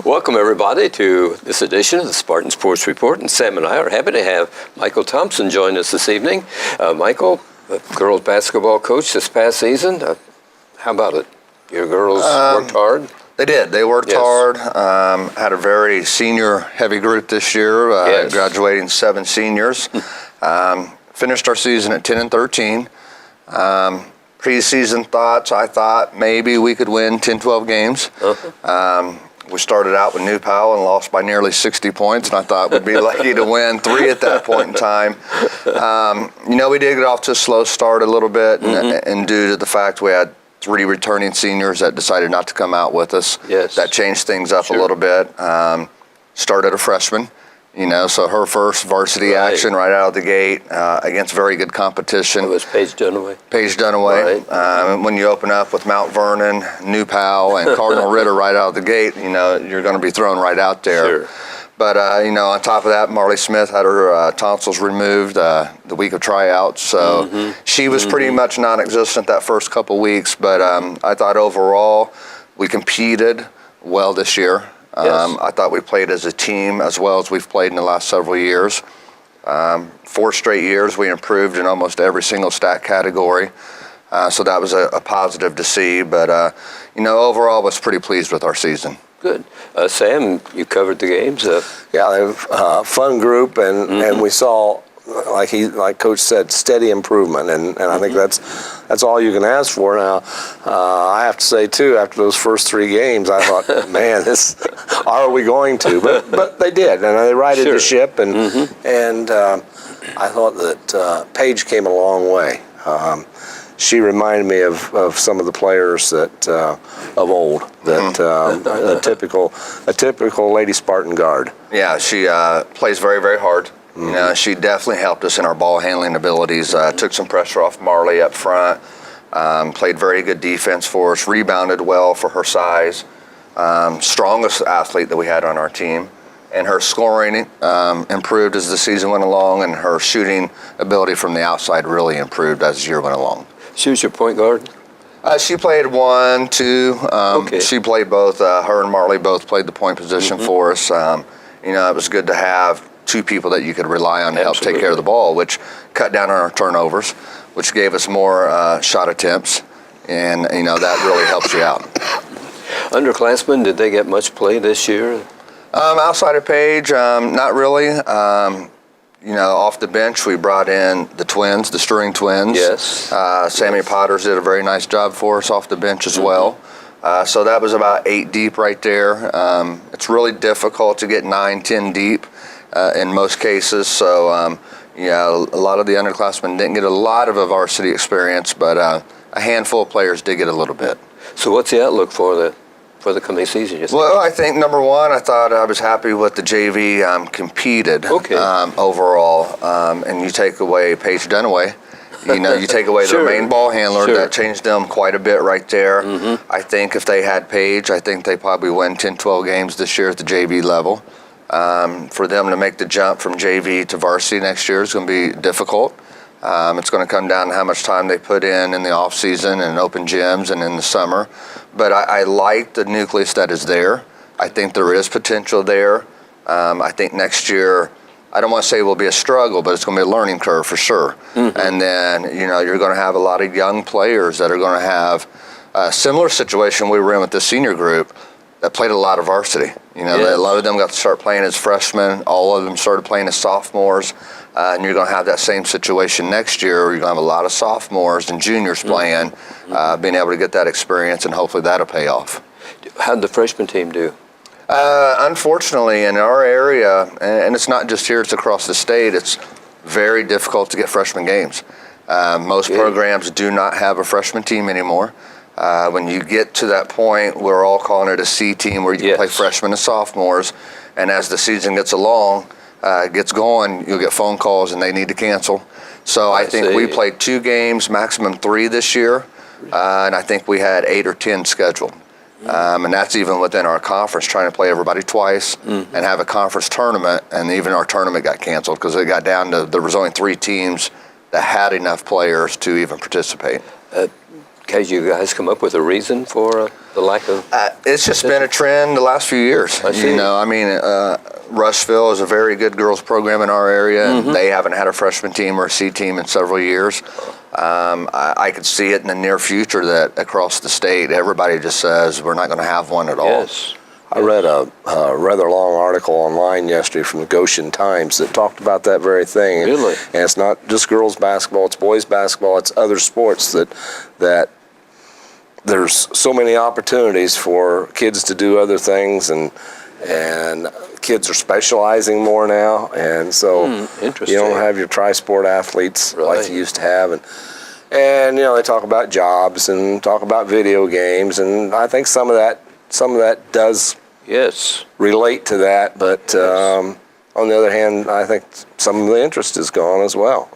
Welcome, everybody, to this edition of the Spartan Sports Report. And Sam and I are happy to have Michael Thompson join us this evening. Michael, girls basketball coach this past season. How about it? Your girls worked hard? They did. They worked hard. Had a very senior-heavy group this year, graduating 7 seniors. Finished our season at 10-13. Preseason thoughts, I thought maybe we could win 10-12 games. We started out with New Powell and lost by nearly 60 points, and I thought we'd be lucky to win 3 at that point in time. We did get off to a slow start a little bit, and due to the fact we had 3 returning seniors that decided not to come out with us, that changed things up a little bit. Started a freshman. So her first varsity action right out of the gate against very good competition. It was Paige Dunaway. Paige Dunaway. When you open up with Mount Vernon, New Powell, and Cardinal Ritter right out of the gate, you're going to be thrown right out there. But, on top of that, Marley Smith had her tonsils removed the week of tryouts. So she was pretty much non-existent that first couple weeks. But I thought overall we competed well this year. I thought we played as a team as well as we've played in the last several years. 4 straight years we improved in almost every single stat category. So that was a positive to see. But, overall I was pretty pleased with our season. Good. Sam, you covered the games. Fun group, and we saw, like Coach said, steady improvement, and I think that's all you can ask for. Now, I have to say too, after those first 3 games, I thought, man, are we going to? But they did, and they righted the ship, and I thought that Paige came a long way. She reminded me of some of the players that of old, a typical Lady Spartan guard. Yeah, she plays very, very hard. She definitely helped us in our ball handling abilities. Took some pressure off Marley up front. Played very good defense for us. Rebounded well for her size. Strongest athlete that we had on our team. And her scoring improved as the season went along, and her shooting ability from the outside really improved as the year went along. She was your point guard? She played 1, 2. She played both. Her and Marley both played the point position for us. It was good to have 2 people that you could rely on to help take care of the ball, which cut down on our turnovers, which gave us more shot attempts, and that really helps you out. Underclassmen, did they get much play this year? Outside of Paige, not really. Off the bench, we brought in the twins, the Stirring twins. Sammy Potters did a very nice job for us off the bench as well. So that was about 8 deep right there. It's really difficult to get 9, 10 deep in most cases. So, a lot of the underclassmen didn't get a lot of a varsity experience, but a handful of players did get a little bit. So what's the outlook for the coming season? Well, I think number one, I was happy with the JV competed overall. And you take away Paige Dunaway, you take away their main ball handler. That changed them quite a bit right there. I think if they had Paige, I think they probably win 10-12 games this year at the JV level. For them to make the jump from JV to varsity next year is going to be difficult. It's going to come down to how much time they put in the off season and open gyms and in the summer. But I like the nucleus that is there. I think there is potential there. I think next year, I don't want to say it will be a struggle, but it's going to be a learning curve for sure. And then, you're going to have a lot of young players that are going to have a similar situation we were in with the senior group that played a lot of varsity. A lot of them got to start playing as freshmen. All of them started playing as sophomores. And you're going to have that same situation next year where you're going to have a lot of sophomores and juniors playing, being able to get that experience, and hopefully that'll pay off. How did the freshman team do? Unfortunately, in our area, and it's not just here, it's across the state, it's very difficult to get freshman games. Most programs do not have a freshman team anymore. When you get to that point, we're all calling it a C team where you can play freshmen and sophomores, and as the season gets going, you'll get phone calls and they need to cancel. So I think we played 2 games, maximum 3 this year, and I think we had 8 or 10 scheduled. And that's even within our conference, trying to play everybody twice and have a conference tournament, and even our tournament got canceled because it got down to there was only 3 teams that had enough players to even participate. Can you guys come up with a reason for the lack of? It's just been a trend the last few years. I see. Rushville is a very good girls program in our area, and they haven't had a freshman team or a C team in several years. I could see it in the near future that across the state, everybody just says we're not going to have one at all. Yes. I read a rather long article online yesterday from the Goshen Times that talked about that very thing. Really? And it's not just girls basketball, it's boys basketball, it's other sports that there's so many opportunities for kids to do other things, and kids are specializing more now, and so interesting. you don't have your tri-sport athletes like you used to have, and they talk about jobs and talk about video games, and I think some of that does relate to that, but on the other hand, I think some of the interest is gone as well.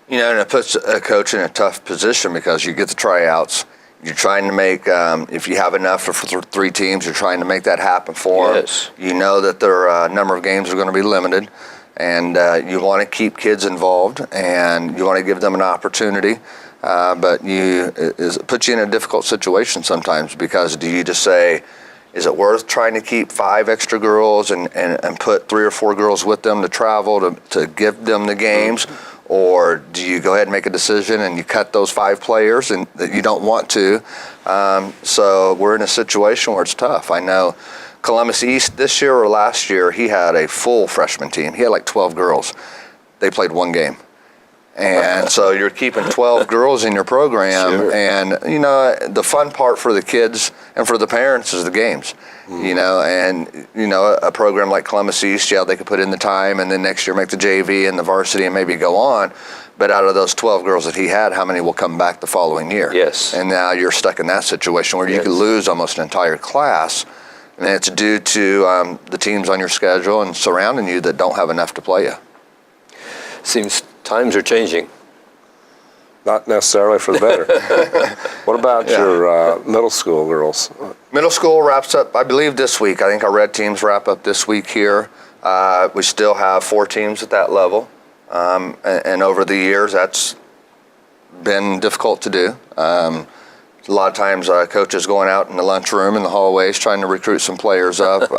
And it puts a coach in a tough position because you get the tryouts. You're trying to make, if you have enough for 3 teams, you're trying to make that happen for them. You know that their number of games are going to be limited, and you want to keep kids involved, and you want to give them an opportunity. But it puts you in a difficult situation sometimes, because do you just say, is it worth trying to keep 5 extra girls and put 3 or 4 girls with them to travel to give them the games? Or do you go ahead and make a decision and you cut those 5 players and that you don't want to? So we're in a situation where it's tough. I know Columbus East this year or last year, he had a full freshman team. He had like 12 girls. They played 1 game. And so you're keeping 12 girls in your program, and the fun part for the kids and for the parents is the games. A program like Columbus East, they could put in the time, and then next year make the JV and the varsity and maybe go on. But out of those 12 girls that he had, how many will come back the following year? Yes. And now you're stuck in that situation where you could lose almost an entire class, and it's due to the teams on your schedule and surrounding you that don't have enough to play you. Seems times are changing. Not necessarily for the better. What about your middle school girls? Middle school wraps up, I believe, this week. I think our red teams wrap up this week here. We still have 4 teams at that level. And over the years, that's been difficult to do. A lot of times coaches going out in the lunchroom and the hallways trying to recruit some players up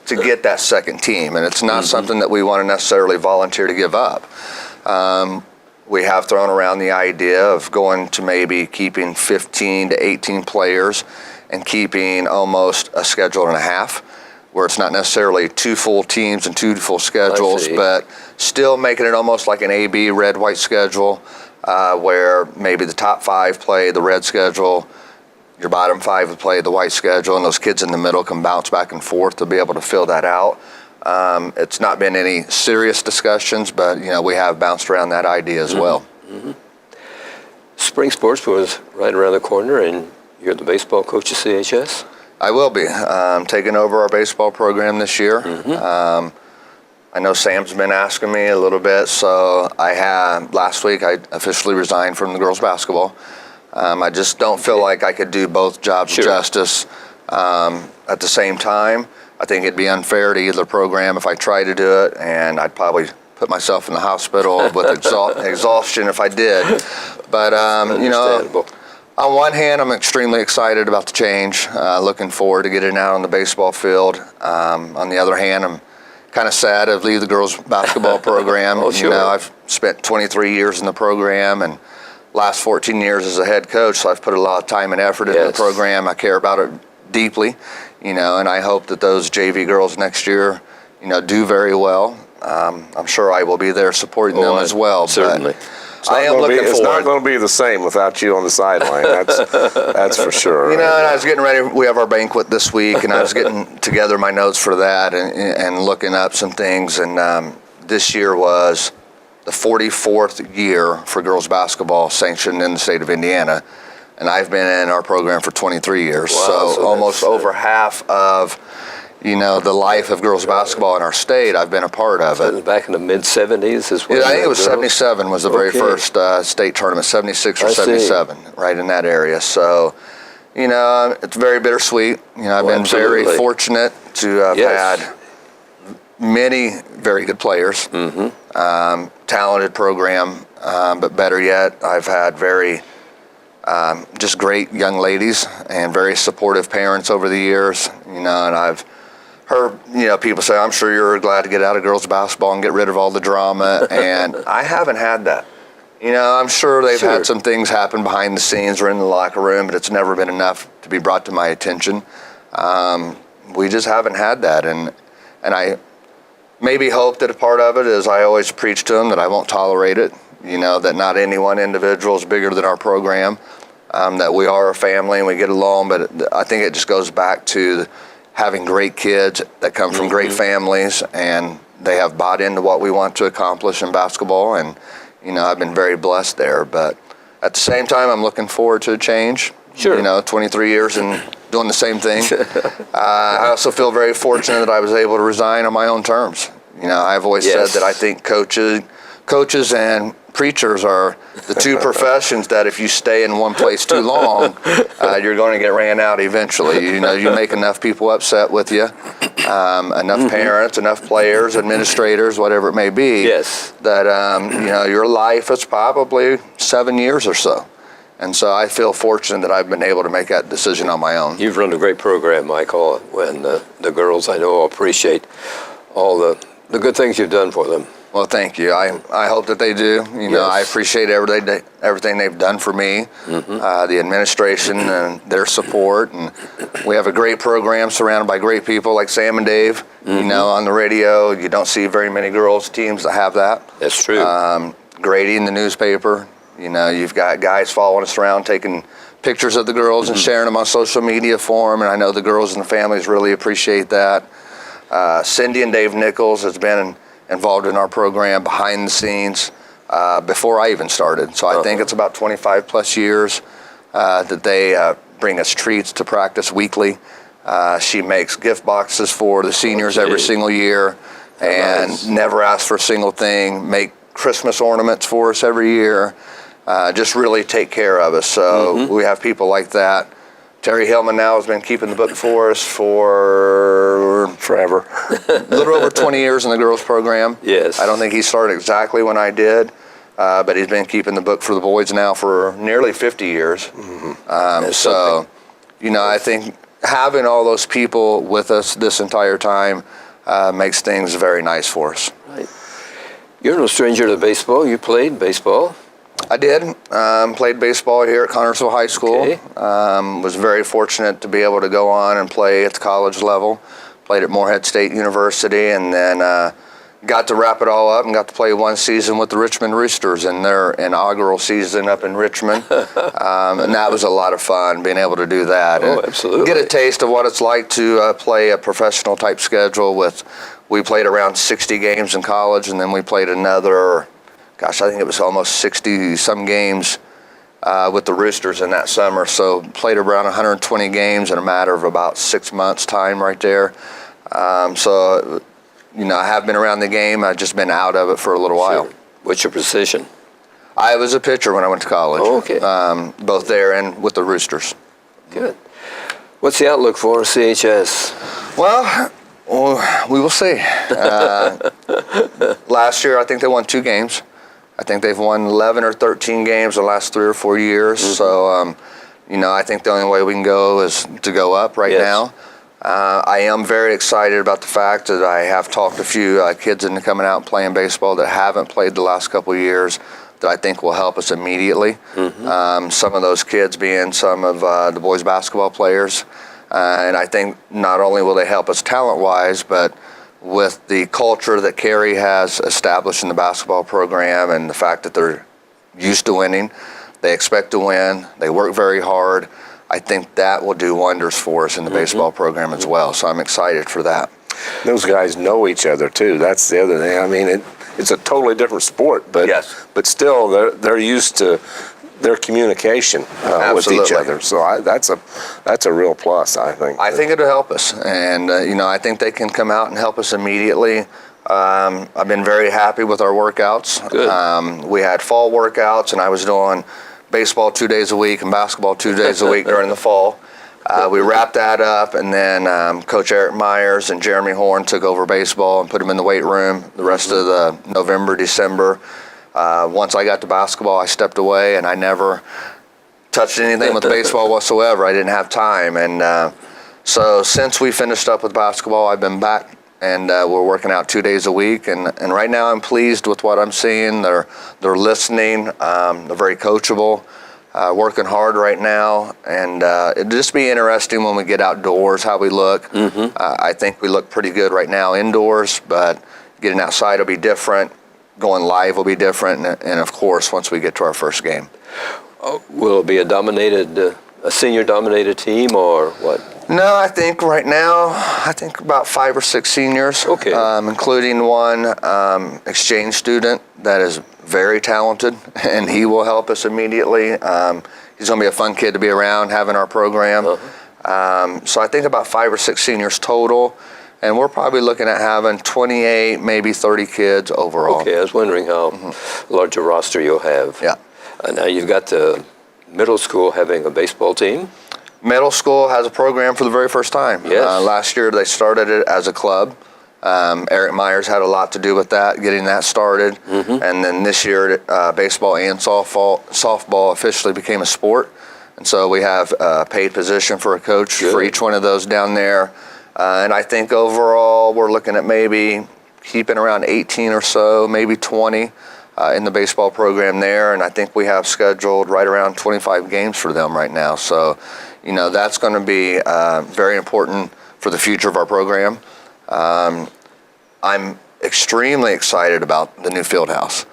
to get that second team. And it's not something that we want to necessarily volunteer to give up. We have thrown around the idea of going to maybe keeping 15 to 18 players and keeping almost a schedule and a half, where it's not necessarily 2 full teams and 2 full schedules, but still making it almost like an A-B red-white schedule, where maybe the top 5 play the red schedule, your bottom 5 would play the white schedule, and those kids in the middle can bounce back and forth to be able to fill that out. It's not been any serious discussions, but we have bounced around that idea as well. Spring sports was right around the corner, and you're the baseball coach at CHS? I will be taking over our baseball program this year. I know Sam's been asking me a little bit, so last week I officially resigned from the girls basketball. I just don't feel like I could do both jobs justice at the same time. I think it'd be unfair to either program if I tried to do it, and I'd probably put myself in the hospital with exhaustion if I did. But, on one hand, I'm extremely excited about the change, looking forward to getting out on the baseball field. On the other hand, I'm kind of sad to leave the girls basketball program. I've spent 23 years in the program, and last 14 years as a head coach, so I've put a lot of time and effort into the program. I care about it deeply, and I hope that those JV girls next year, do very well. I'm sure I will be there supporting them as well. Certainly. I am looking forward. It's not going to be the same without you on the sideline. That's for sure. And I was getting ready. We have our banquet this week, and I was getting together my notes for that and looking up some things. And this year was the 44th year for girls basketball sanctioned in the state of Indiana. And I've been in our program for 23 years. Wow, so almost over half of the life of girls basketball in our state, I've been a part of it. Back in the mid-'70s as well? Yeah, I think it was 77 was the very first state tournament, 76 or 77, right in that area. So, it's very bittersweet. I've been very fortunate to have had many very good players, talented program, but better yet, I've had very just great young ladies and very supportive parents over the years, and I've heard, people say, I'm sure you're glad to get out of girls basketball and get rid of all the drama, and I haven't had that. I'm sure they've had some things happen behind the scenes or in the locker room, but it's never been enough to be brought to my attention. We just haven't had that, and I maybe hope that a part of it is I always preach to them that I won't tolerate it, that not any one individual is bigger than our program, that we are a family and we get along, but I think it just goes back to having great kids that come from great families, and they have bought into what we want to accomplish in basketball, and I've been very blessed there. But at the same time, I'm looking forward to a change. Sure. 23 years and doing the same thing. I also feel very fortunate that I was able to resign on my own terms. I've always said that I think coaches and preachers are the two professions that if you stay in one place too long, you're going to get ran out eventually. You make enough people upset with you, enough parents, enough players, administrators, whatever it may be, that your life is probably 7 years or so. And so I feel fortunate that I've been able to make that decision on my own. You've run a great program, Michael, and the girls I know appreciate all the good things you've done for them. Well, thank you. I hope that they do. I appreciate everything they've done for me, the administration and their support. And we have a great program surrounded by great people like Sam and Dave. On the radio, you don't see very many girls teams that have that. That's true. Grady in the newspaper. You've got guys following us around, taking pictures of the girls and sharing them on social media for them. And I know the girls and the families really appreciate that. Cindy and Dave Nichols has been involved in our program behind the scenes before I even started. So I think it's about 25 plus years that they bring us treats to practice weekly. She makes gift boxes for the seniors every single year and never asks for a single thing, make Christmas ornaments for us every year, just really take care of us. So we have people like that. Terry Hillman now has been keeping the book for us for forever. A little over 20 years in the girls program. Yes. I don't think he started exactly when I did, but he's been keeping the book for the boys now for nearly 50 years. So, I think having all those people with us this entire time makes things very nice for us. Right. You're no stranger to baseball. You played baseball. I did. Played baseball here at Connersville High School. Okay. Was very fortunate to be able to go on and play at the college level. Played at Morehead State University, and then got to wrap it all up and got to play one season with the Richmond Roosters in their inaugural season up in Richmond. And that was a lot of fun, being able to do that. Oh, absolutely. Get a taste of what it's like to play a professional type schedule we played around 60 games in college, and then we played another, I think it was almost 60-some games with the Roosters in that summer. So played around 120 games in a matter of about 6 months' time right there. So I have been around the game. I've just been out of it for a little while. What's your position? I was a pitcher when I went to college. Oh, okay. Both there and with the Roosters. Good. What's the outlook for CHS? Well, we will see. Last year, I think they won 2 games. I think they've won 11 or 13 games the last 3 or 4 years. So, I think the only way we can go is to go up right now. I am very excited about the fact that I have talked to a few kids into coming out and playing baseball that haven't played the last couple of years that I think will help us immediately. Some of those kids being some of the boys basketball players. And I think not only will they help us talent-wise, but with the culture that Carrie has established in the basketball program and the fact that they're used to winning, they expect to win, they work very hard, I think that will do wonders for us in the baseball program as well. So I'm excited for that. Those guys know each other too. That's the other thing. I mean, it's a totally different sport, but still they're used to their communication with each other. So that's a real plus, I think. I think it'll help us, and I think they can come out and help us immediately. I've been very happy with our workouts. Good. We had fall workouts, and I was doing baseball 2 days a week and basketball 2 days a week during the fall. We wrapped that up, and then Coach Eric Myers and Jeremy Horn took over baseball and put them in the weight room the rest of the November, December. Once I got to basketball, I stepped away, and I never touched anything with baseball whatsoever. I didn't have time. And so since we finished up with basketball, I've been back, and we're working out 2 days a week. And right now I'm pleased with what I'm seeing. They're listening. They're very coachable. Working hard right now, and it'll just be interesting when we get outdoors how we look. I think we look pretty good right now indoors, but getting outside will be different. Going live will be different, and of course, once we get to our first game. Will it be a senior-dominated team, or what? No, I think right now, about 5 or 6 seniors, including one exchange student that is very talented, and he will help us immediately. He's going to be a fun kid to be around, having our program. So I think about 5 or 6 seniors total, and we're probably looking at having 28, maybe 30 kids overall. Okay, I was wondering how large a roster you'll have. Yeah. Now you've got the middle school having a baseball team. Middle school has a program for the very first time. Yes. Last year they started it as a club. Eric Myers had a lot to do with that, getting that started. And then this year, baseball and softball officially became a sport. And so we have a paid position for a coach for each one of those down there. And I think overall we're looking at maybe keeping around 18 or so, maybe 20 in the baseball program there. And I think we have scheduled right around 25 games for them right now. So, that's going to be very important for the future of our program. I'm extremely excited about the new field house.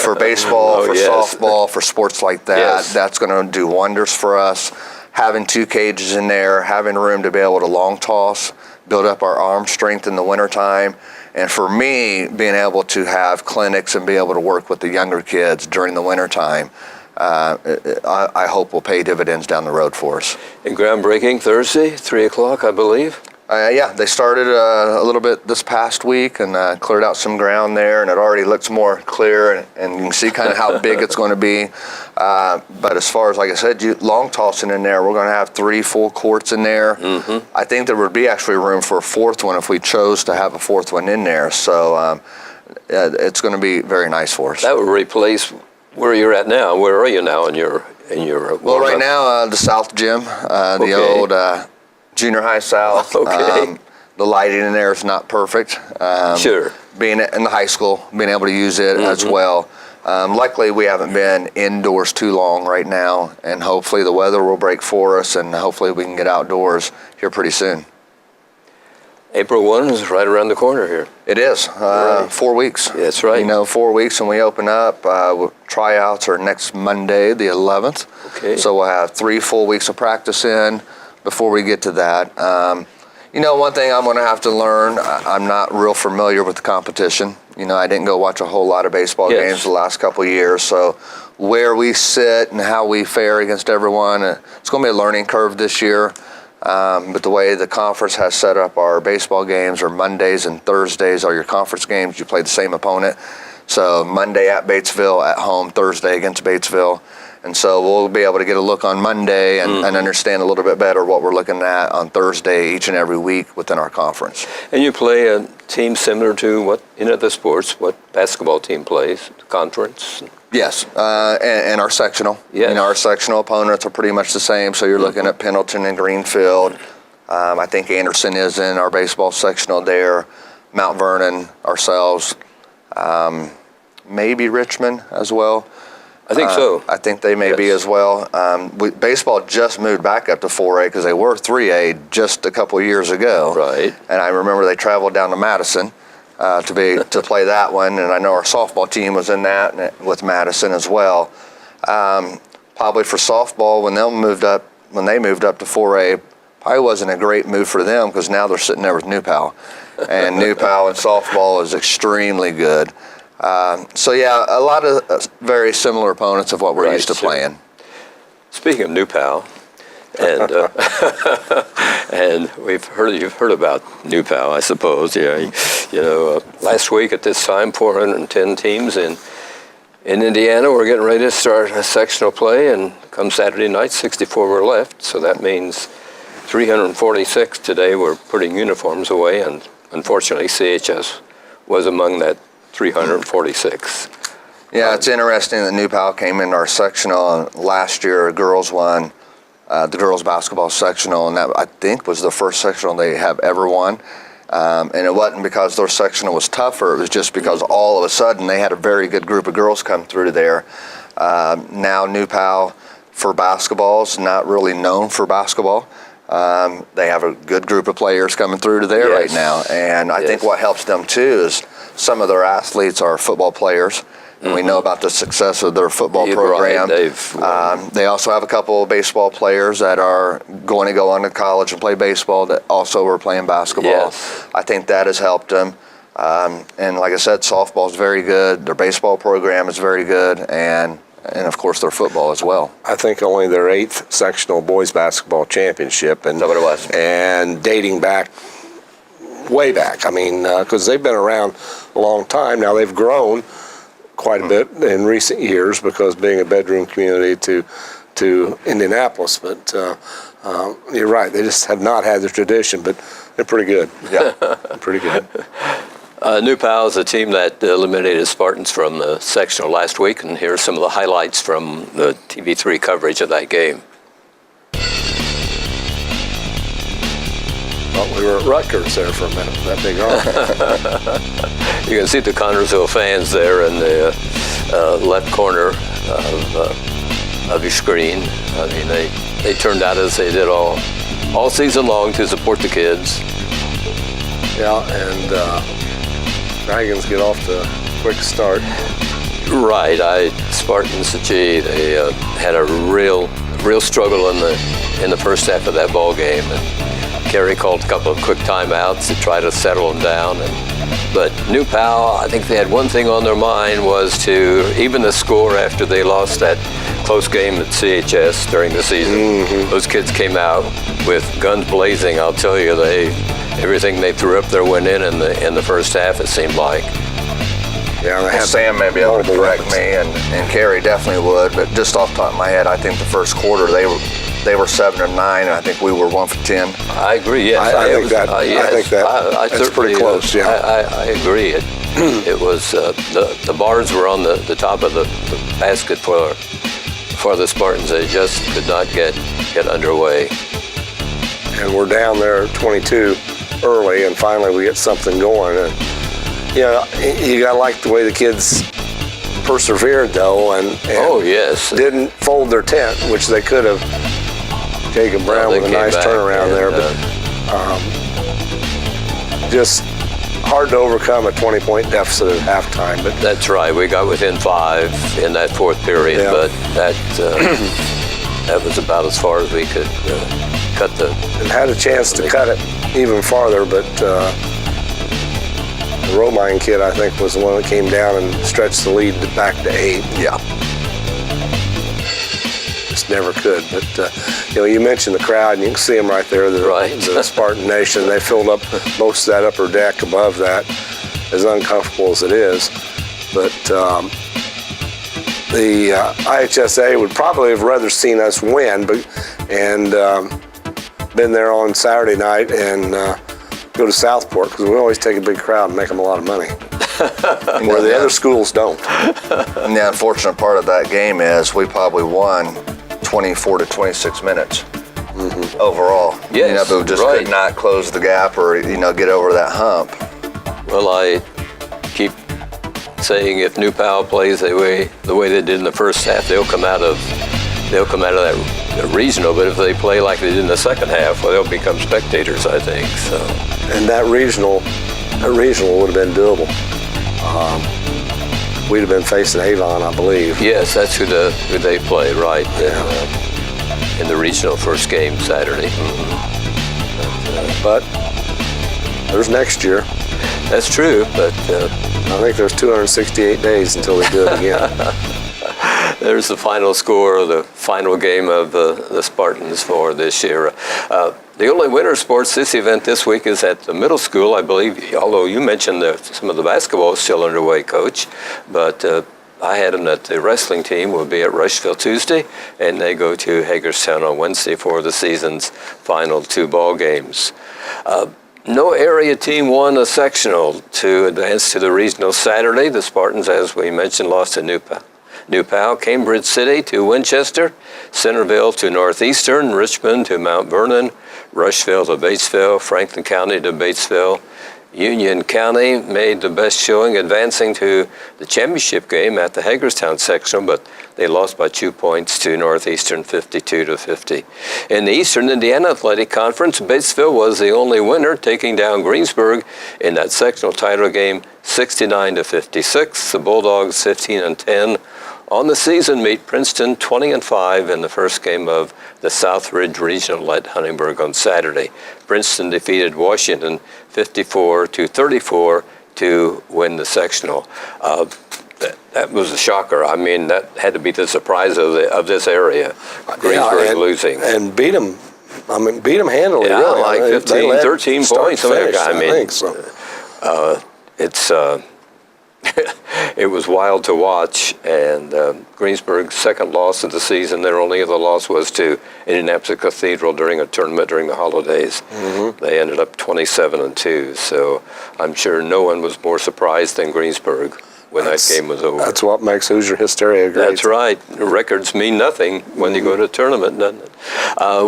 For baseball, for softball, for sports like that, that's going to do wonders for us. Having 2 cages in there, having room to be able to long toss, build up our arm strength in the wintertime. And for me, being able to have clinics and be able to work with the younger kids during the wintertime, I hope will pay dividends down the road for us. And groundbreaking Thursday, 3 o'clock, I believe. They started a little bit this past week and cleared out some ground there, and it already looks more clear, and you can see kind of how big it's going to be. But as far as, like I said, long tossing in there, we're going to have 3 full courts in there. I think there would be actually room for a 4th one if we chose to have a 4th one in there. So it's going to be very nice for us. That would replace where you're at now. Where are you now in your? Well, right now the South Gym, the old. Junior high south. The lighting in there is not perfect. Being in the high school, being able to use it as well. Luckily, we haven't been indoors too long right now, and hopefully the weather will break for us, and hopefully we can get outdoors here pretty soon. April 1 is right around the corner here. It is. 4 weeks. That's right. 4 weeks and we open up. Tryouts are next Monday, the 11th. Okay. So we'll have 3 full weeks of practice in before we get to that. One thing I'm going to have to learn, I'm not real familiar with the competition. I didn't go watch a whole lot of baseball games the last couple of years, so where we sit and how we fare against everyone, it's going to be a learning curve this year. But the way the conference has set up our baseball games are Mondays and Thursdays are your conference games. You play the same opponent. So Monday at Batesville, at home, Thursday against Batesville. And so we'll be able to get a look on Monday and understand a little bit better what we're looking at on Thursday each and every week within our conference. And you play a team similar to what in other sports, what basketball team plays, conference? Yes, and our sectional. Yes. Our sectional opponents are pretty much the same. So you're looking at Pendleton and Greenfield. I think Anderson is in our baseball sectional there. Mount Vernon, ourselves. Maybe Richmond as well. I think so. I think they may be as well. Baseball just moved back up to 4A because they were 3A just a couple of years ago. Right. And I remember they traveled down to Madison to play that one, and I know our softball team was in that with Madison as well. Probably for softball when they moved up to 4A, probably wasn't a great move for them because now they're sitting there with New Pal, and New Pal in softball is extremely good. A lot of very similar opponents of what we're used to playing. Speaking of New Pal, and and you've heard about New Pal, I suppose. Yeah, last week at this time, 410 teams in Indiana. We're getting ready to start a sectional play, and come Saturday night, 64 were left. So that means 346 today were putting uniforms away, and unfortunately, CHS was among that 346. Yeah, it's interesting that New Pal came in our sectional, and last year girls won the girls basketball sectional, and that I think was the first sectional they have ever won. And it wasn't because their sectional was tougher, it was just because all of a sudden they had a very good group of girls come through there. Now New Pal for basketball is not really known for basketball. They have a good group of players coming through to there right now, and I think what helps them too is some of their athletes are football players. And we know about the success of their football program. Right. They also have a couple of baseball players that are going to go on to college and play baseball that also are playing basketball. Yes. I think that has helped them. And like I said, softball is very good. Their baseball program is very good. And of course, their football as well. I think only their 8th sectional boys basketball championship. And, is that what it was? And dating back, way back. I mean, because they've been around a long time. Now they've grown quite a bit in recent years because being a bedroom community to Indianapolis, but you're right, they just have not had the tradition, but they're pretty good. Yeah, pretty good. New Pal is a team that eliminated Spartans from the sectional last week, and here are some of the highlights from the TV3 coverage of that game. Well, we were at Rutgers there for a minute, that big arm. You can see the Connersville fans there in the left corner of your screen. I mean, they turned out as they did all season long to support the kids. Yeah, and Dragons get off to a quick start. Right, Spartans, gee, they had a real struggle in the first half of that ball game. And Kerry called a couple of quick timeouts to try to settle them down. But New Pal, I think they had one thing on their mind was to even the score after they lost that close game at CHS during the season. Mm-hmm. Those kids came out with guns blazing. I'll tell you, everything they threw up there went in the first half, it seemed like. Yeah, well, Sam may be able to correct me, and Kerry definitely would, but just off the top of my head, I think the first quarter they were 7 or 9, and I think we were 1 for 10. I agree. Yes, I think that's pretty close. Yeah, I agree. It was the bars were on the top of the basket for the Spartans. They just could not get underway. And we're down there 22 early, and finally we get something going. And you gotta like the way the kids persevered though, and oh yes, didn't fold their tent, which they could have. Jacob Brown with a nice turnaround there, but just hard to overcome a 20-point deficit at halftime. But that's right. We got within 5 in that fourth period, but that was about as far as we could cut the. And had a chance to cut it even farther, but the Romine kid, I think, was the one that came down and stretched the lead back to 8. Yeah. Just never could. But you mentioned the crowd, and you can see them right there. The Spartan Nation. They filled up most of that upper deck above that, as uncomfortable as it is. But the IHSA would probably have rather seen us win, and been there on Saturday night and go to Southport, because we always take a big crowd and make them a lot of money. Where the other schools don't. And the unfortunate part of that game is we probably won 24 to 26 minutes overall. Yes, but we just could not close the gap or get over that hump. Well, I keep saying if New Pal plays the way they did in the first half, they'll come out of that regional. But if they play like they did in the second half, well, they'll become spectators, I think. So. And that regional would have been doable. We'd have been facing Avon, I believe. Yes, that's who they play, right? In the regional first game Saturday. But there's next year. That's true, but I think there's 268 days until they do it again. There's the final score of the final game of the Spartans for this year. The only winter sports this event this week is at the middle school, I believe, although you mentioned some of the basketball is still underway, Coach. But I had them that the wrestling team will be at Rushville Tuesday, and they go to Hagerstown on Wednesday for the season's final 2 ball games. No area team won a sectional to advance to the regional Saturday. The Spartans, as we mentioned, lost to New Pal, Cambridge City to Winchester, Centerville to Northeastern, Richmond to Mount Vernon, Rushville to Batesville, Franklin County to Batesville. Union County made the best showing, advancing to the championship game at the Hagerstown sectional, but they lost by 2 points to Northeastern, 52-50. In the Eastern Indiana Athletic Conference, Batesville was the only winner, taking down Greensburg in that sectional title game, 69-56. The Bulldogs, 15-10. On the season, meet Princeton 20-5 in the first game of the Southridge Regional at Huntingburg on Saturday. Princeton defeated Washington 54-34 to win the sectional. That was a shocker. I mean, that had to be the surprise of this area. Greensburg losing and beat them. I mean, beat them handily. Yeah, really. like 15, 13 points. Finish, I mean, think so. It's. It was wild to watch, and Greensburg's second loss of the season, their only other loss was to Indianapolis Cathedral during a tournament during the holidays. Mm-hmm. They ended up 27-2, so I'm sure no one was more surprised than Greensburg when that game was over. That's what makes Hoosier hysteria great. That's right. Records mean nothing when you go to a tournament, doesn't it?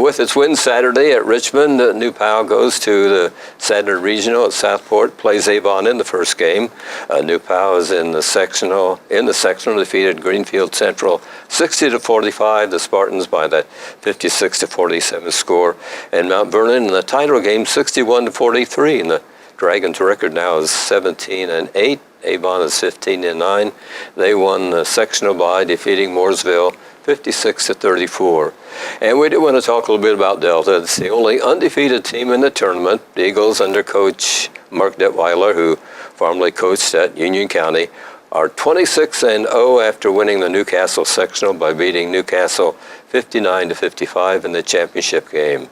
With its win Saturday at Richmond, New Pal goes to the Saturday Regional at Southport, plays Avon in the first game. New Pal is in the sectional, defeated Greenfield Central 60-45, the Spartans by that 56-47 score. And Mount Vernon in the title game, 61-43, and the Dragons' record now is 17-8. Avon is 15-9. They won the sectional by defeating Mooresville 56-34. And we do want to talk a little bit about Delta. It's the only undefeated team in the tournament. The Eagles, under coach Mark Detweiler, who formerly coached at Union County, are 26-0 after winning the Newcastle sectional by beating Newcastle 59-55 in the championship game.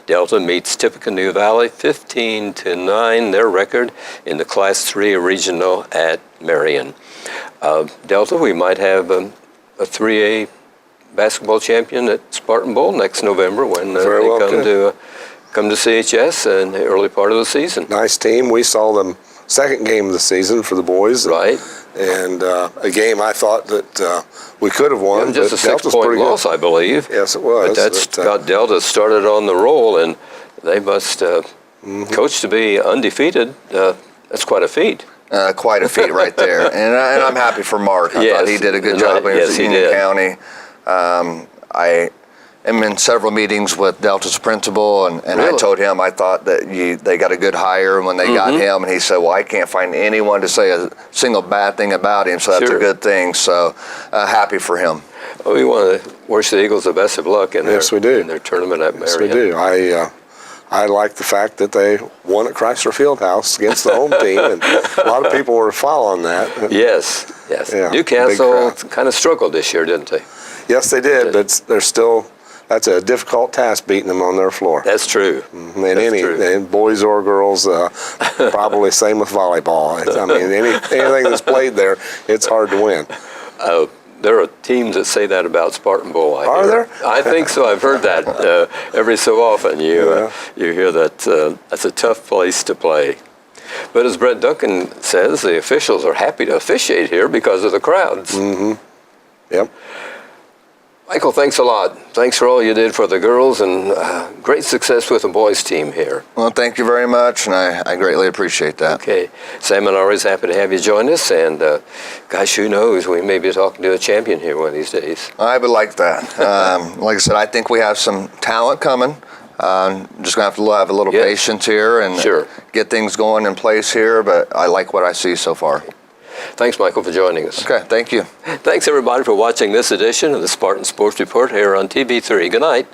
Delta meets Tippecanoe Valley 15-9, their record in the Class 3 regional at Marion. Delta, we might have a 3A basketball champion at Spartan Bowl next November when they come to CHS in the early part of the season. Nice team. We saw them second game of the season for the boys. Right. And a game I thought that we could have won. Yeah, just a 6-point loss, I believe. Yes, it was. But that's got Delta started on the roll, and they must coach to be undefeated. That's quite a feat. Quite a feat right there. And I'm happy for Mark. I thought he did a good job when he was in Union County. I am in several meetings with Delta's principal, and really? I told him I thought that they got a good hire when they got him, and he said, well, I can't find anyone to say a single bad thing about him, so that's a good thing. So happy for him. Well, we want to wish the Eagles the best of luck in their tournament at Marion. Yes, we do. I like the fact that they won at Chrysler Fieldhouse against the home team, and a lot of people were following that. Yes. Yeah, Newcastle kind of struggled this year, didn't they? Yes, they did, but they're still. That's a difficult task beating them on their floor. That's true. And boys or girls, probably same with volleyball. I mean, anything that's played there, it's hard to win. There are teams that say that about Spartan Bowl. Are there? I think so. I've heard that every so often. You hear that that's a tough place to play. But as Brett Duncan says, the officials are happy to officiate here because of the crowds. Mm-hmm. Yep. Michael, thanks a lot. Thanks for all you did for the girls, and great success with the boys team here. Well, thank you very much, and I greatly appreciate that. Okay. Sam and I are always happy to have you join us, and gosh, who knows, we may be talking to a champion here one of these days. I would like that. Like I said, I think we have some talent coming. Just going to have a little patience here and get things going in place here, but I like what I see so far. Thanks, Michael, for joining us. Okay, thank you. Thanks, everybody, for watching this edition of the Spartan Sports Report here on TV3. Good night.